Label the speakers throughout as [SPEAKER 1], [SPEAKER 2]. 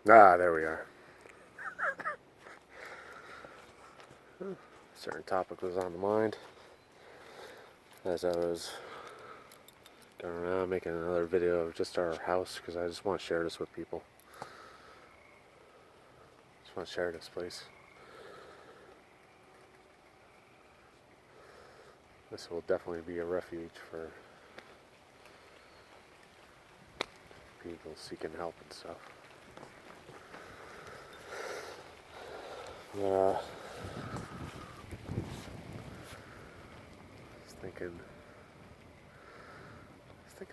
[SPEAKER 1] Ah, there we are. A certain topic was on the mind as I was going around making another video of just our house because I just want to share this with people. Just want to share this place. This will definitely be a refuge for people seeking help and stuff. I was thinking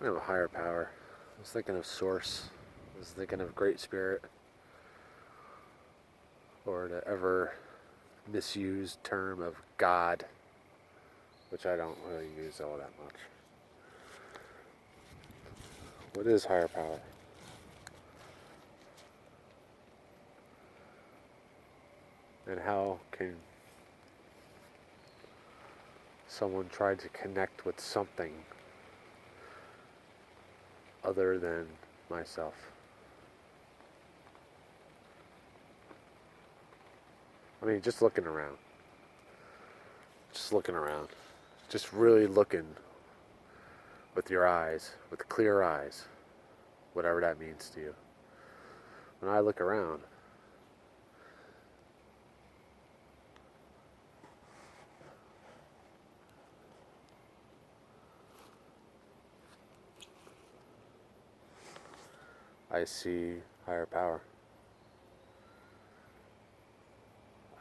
[SPEAKER 1] of a higher power. I was thinking of source. I was thinking of great spirit, or the ever misused term of God, which I don't really use all that much. What is higher power? And how can someone try to connect with something other than myself? I mean, just looking around. Just looking around. Just really looking with your eyes, with clear eyes, whatever that means to you. When I look around, I see higher power.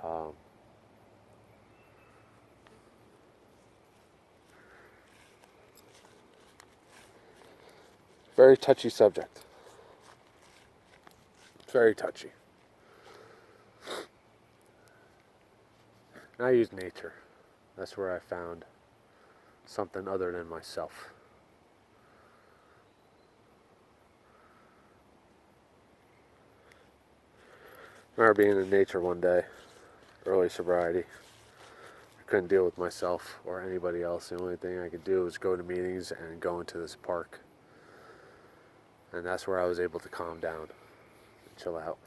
[SPEAKER 1] Um, Very touchy subject. Very touchy. And I use nature. That's where I found something other than myself. I remember being in nature one day, early sobriety. I couldn't deal with myself or anybody else. The only thing I could do was go to meetings and go into this park. And that's where I was able to calm down and chill out.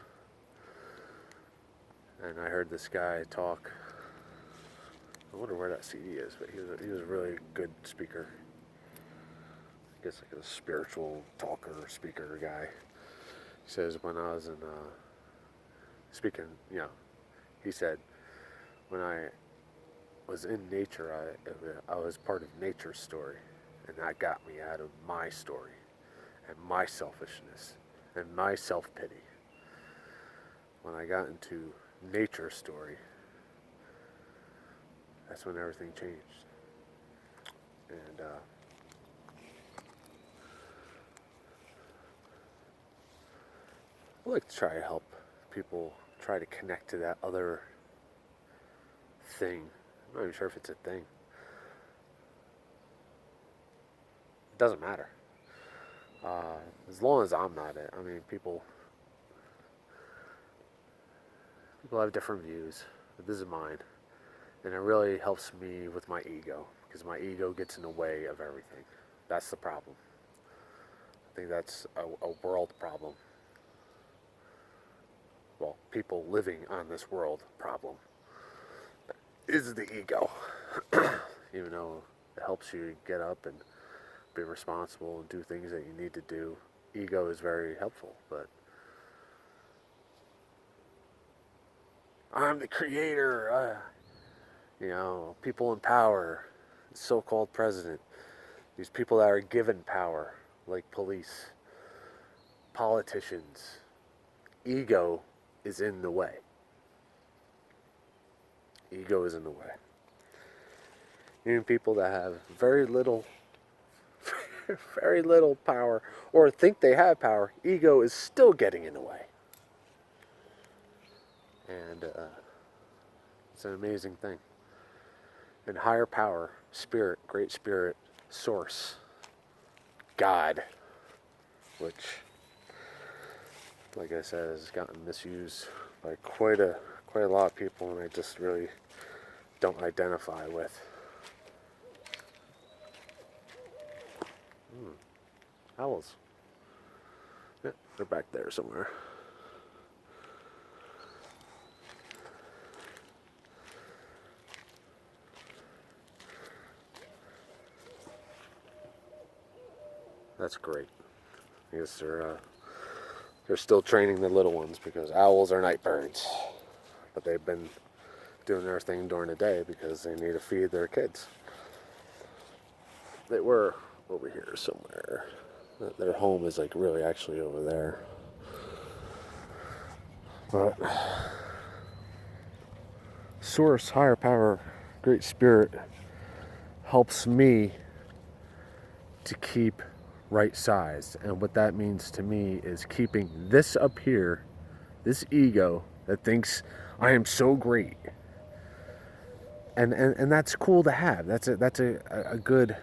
[SPEAKER 1] And I heard this guy talk. I wonder where that CD is, but he was a really good speaker. I guess like a spiritual talker, speaker guy. He says when I was in speaking, he said when I was in nature, I was part of nature's story, and that got me out of my story and my selfishness and my self-pity. When I got into nature's story, that's when everything changed. And I like to try to help people try to connect to that other thing. I'm not even sure if it's a thing. It doesn't matter. As long as I'm not it. I mean, people have different views, but this is mine. And it really helps me with my ego, because my ego gets in the way of everything. That's the problem. I think that's a world problem. Well, people living on this world problem is the ego. Even though it helps you get up and be responsible and do things that you need to do, ego is very helpful. But I'm the creator. People in power, so-called president, these people that are given power, like police, politicians, ego is in the way. Ego is in the way. Even people that have very little, very little power, or think they have power, ego is still getting in the way. And it's an amazing thing. And higher power, spirit, great spirit, source, God, which, like I said, has gotten misused by quite a lot of people, and I just really don't identify with. Owls. Yeah, they're back there somewhere. That's great. I guess they're still training the little ones because owls are night birds. But they've been doing their thing during the day because they need to feed their kids. They were over here somewhere. Their home is like really actually over there. But Source, higher power, Great Spirit helps me to keep right sized. And what that means to me is keeping this up here, this ego that thinks I am so great. And that's cool to have. That's a good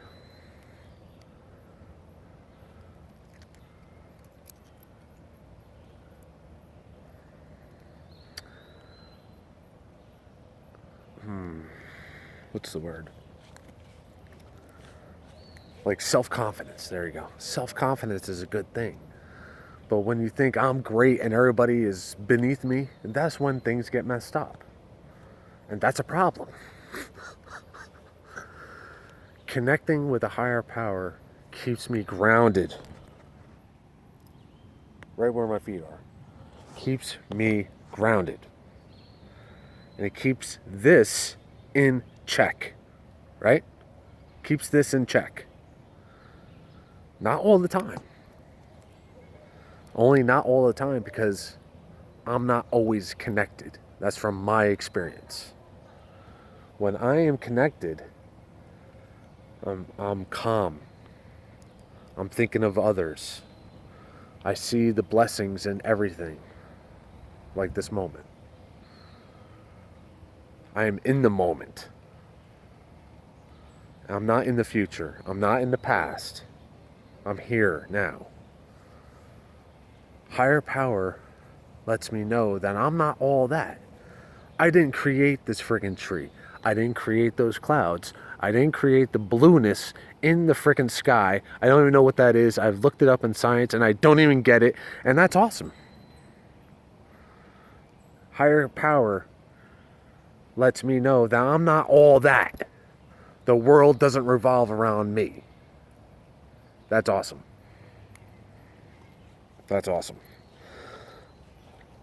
[SPEAKER 1] what's the word? Like self-confidence. There you go. Self-confidence is a good thing. But when you think I'm great and everybody is beneath me, that's when things get messed up. And that's a problem. Connecting with a higher power keeps me grounded. Right where my feet are. Keeps me grounded. And it keeps this in check. Right? Keeps this in check. Not all the time. Only not all the time because I'm not always connected. That's from my experience. When I am connected, I'm calm. I'm thinking of others. I see the blessings in everything. Like this moment. I am in the moment. I'm not in the future. I'm not in the past. I'm here now. Higher power lets me know that I'm not all that. I didn't create this friggin' tree. I didn't create those clouds. I didn't create the blueness in the frickin' sky. I don't even know what that is. I've looked it up in science and I don't even get it. And that's awesome. Higher power lets me know that I'm not all that. The world doesn't revolve around me. That's awesome. That's awesome.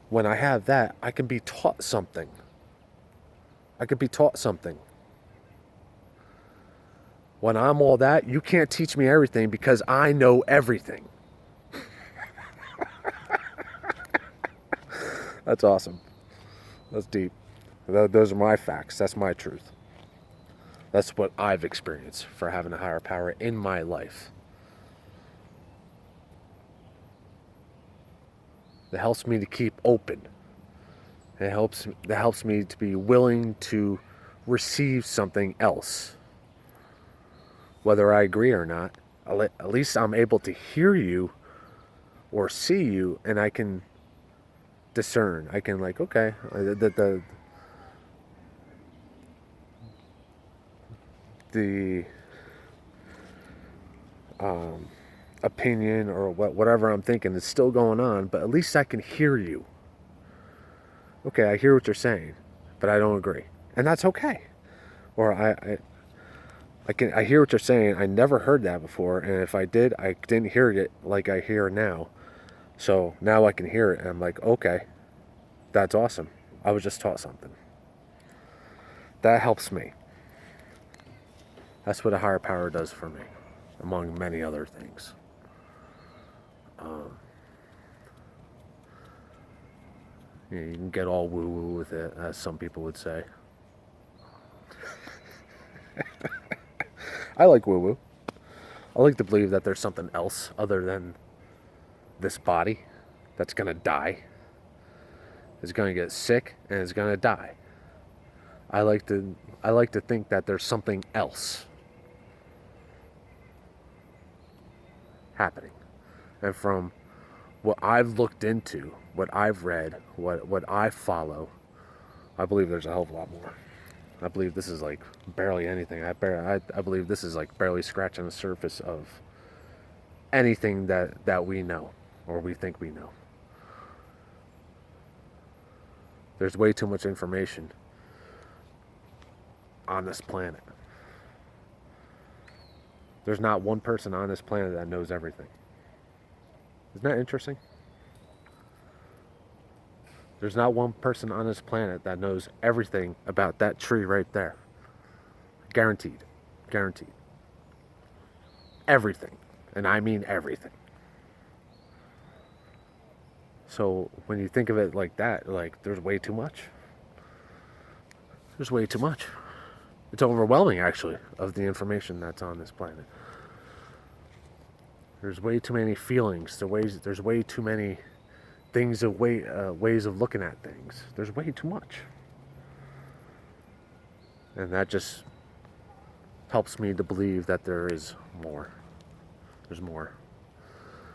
[SPEAKER 1] When I have that, I can be taught something. I could be taught something. When I'm all that, you can't teach me everything because I know everything. That's awesome. That's deep. Those are my facts. That's my truth. That's what I've experienced for having a higher power in my life. That helps me to keep open. That helps me to be willing to receive something else. Whether I agree or not, at least I'm able to hear you or see you, and I can discern. I can like, okay, the opinion or whatever I'm thinking is still going on, but at least I can hear you. Okay, I hear what you're saying, but I don't agree, and that's okay. Or I hear what you're saying. I never heard that before, and if I did, I didn't hear it like I hear now. So now I can hear it, and I'm like, okay, that's awesome. I was just taught something. That helps me. That's what a higher power does for me, among many other things. You can get all woo-woo with it, as some people would say. I like woo-woo. I like to believe that there's something else other than this body that's going to die. It's going to get sick and it's going to die. I like to think that there's something else happening. And from what I've looked into, what I've read, what I follow, I believe there's a hell of a lot more. I believe this is like barely anything. I believe this is like barely scratching the surface of anything that we know or we think we know. There's way too much information on this planet. There's not one person on this planet that knows everything. Isn't that interesting? There's not one person on this planet that knows everything about that tree right there. Guaranteed. Guaranteed. Everything. And I mean everything. So when you think of it like that, like, there's way too much. There's way too much. It's overwhelming, actually, of the information that's on this planet. There's way too many feelings. There's way too many things of ways of looking at things. There's way too much. And that just helps me to believe that there is more. There's more.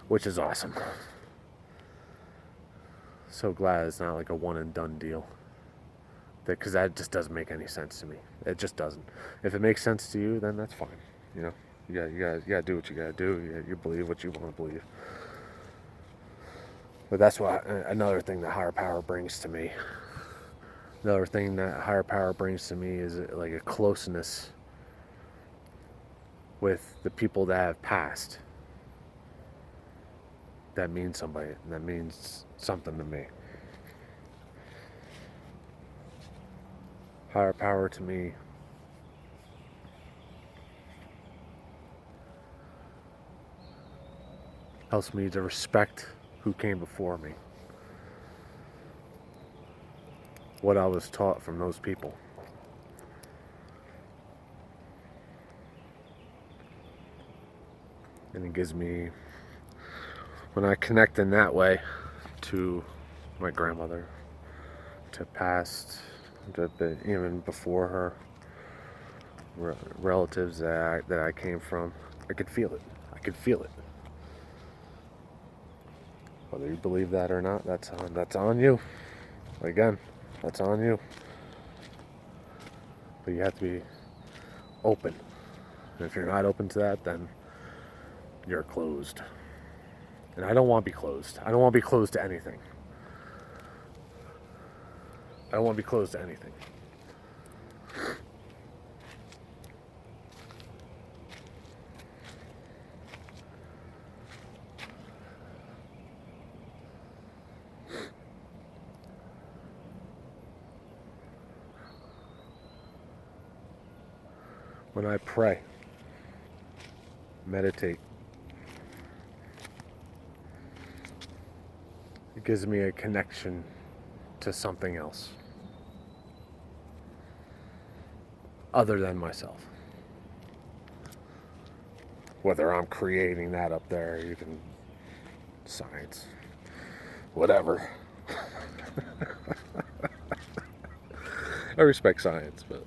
[SPEAKER 1] Which is awesome. So glad it's not like a one and done deal. Because that just doesn't make any sense to me. It just doesn't. If it makes sense to you, then that's fine. You know, you gotta do what you gotta do. You believe what you want to believe. But that's what another thing that higher power brings to me. Another thing that higher power brings to me is like a closeness with the people that have passed. That means somebody. That means something to me. Higher power to me helps me to respect who came before me. What I was taught from those people. And it gives me, when I connect in that way to my grandmother, to past, even before her, relatives that I came from, I could feel it. I could feel it. Whether you believe that or not, that's on you. Again, that's on you. But you have to be open. And if you're not open to that, then you're closed. And I don't want to be closed. I don't want to be closed to anything. I don't want to be closed to anything. When I pray, meditate, it gives me a connection to something else other than myself. Whether I'm creating that up there, you can, science, whatever. I respect science, but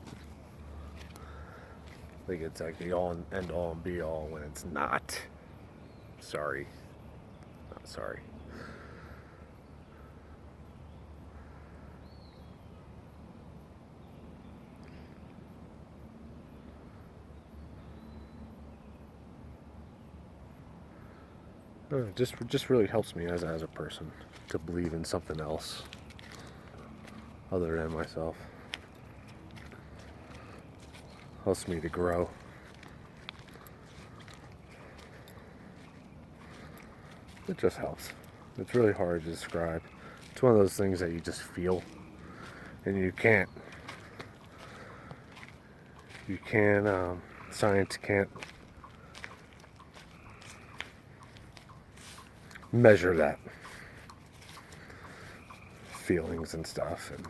[SPEAKER 1] I think it's like the all end all and be all when it's not. Sorry. Not sorry. It just really helps me as a person to believe in something else other than myself. Helps me to grow. It just helps. It's really hard to describe. It's one of those things that you just feel, and you can't. Science can't measure that. Feelings and stuff, and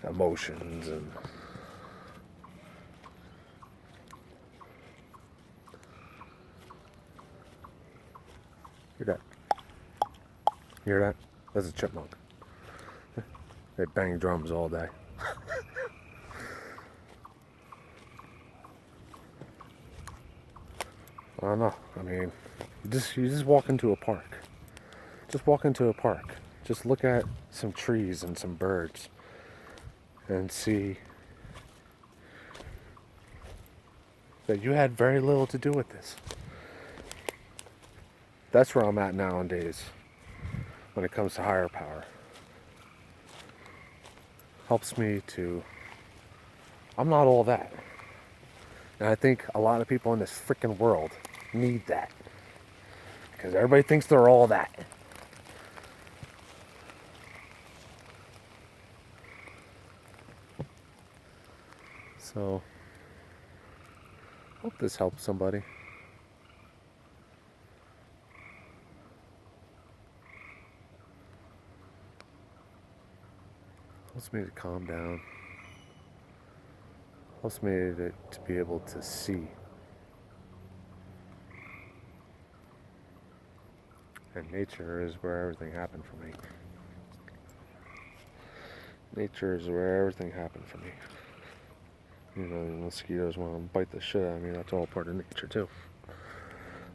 [SPEAKER 1] emotions, and hear that? Hear that? That's a chipmunk. They bang drums all day. I don't know. I mean, you just walk into a park. Just walk into a park. Just look at some trees and some birds and see that you had very little to do with this. That's where I'm at nowadays when it comes to higher power. Helps me to, I'm not all that. And I think a lot of people in this freaking world need that. Because everybody thinks they're all that. So, hope this helps somebody. Helps me to calm down. Helps me to be able to see. And nature is where everything happened for me. Nature is where everything happened for me. You know, the mosquitoes want to bite the shit out of me. That's all part of nature too.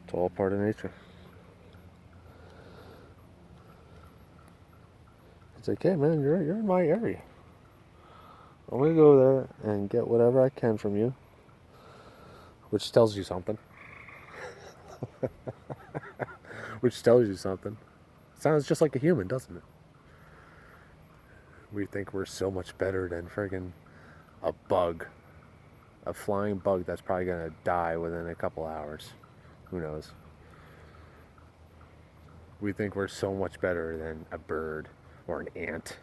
[SPEAKER 1] It's all part of nature. It's like, hey man, you're in my area. I'm gonna go there and get whatever I can from you, which tells you something. Which tells you something. Sounds just like a human, doesn't it? We think we're so much better than friggin' a bug. A flying bug that's probably gonna die within a couple hours. Who knows? We think we're so much better than a bird or an ant.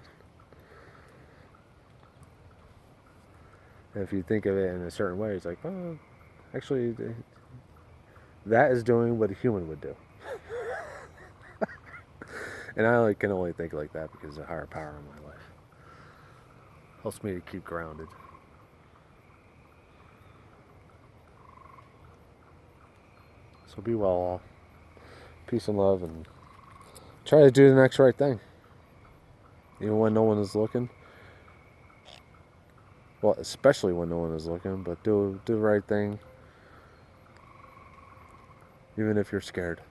[SPEAKER 1] And if you think of it in a certain way, it's like, oh, actually, that is doing what a human would do. And I can only think like that because of the higher power in my life. Helps me to keep grounded. So be well all. Peace and love, and try to do the next right thing. Even when no one is looking. Well, especially when no one is looking, but do the right thing. Even if you're scared.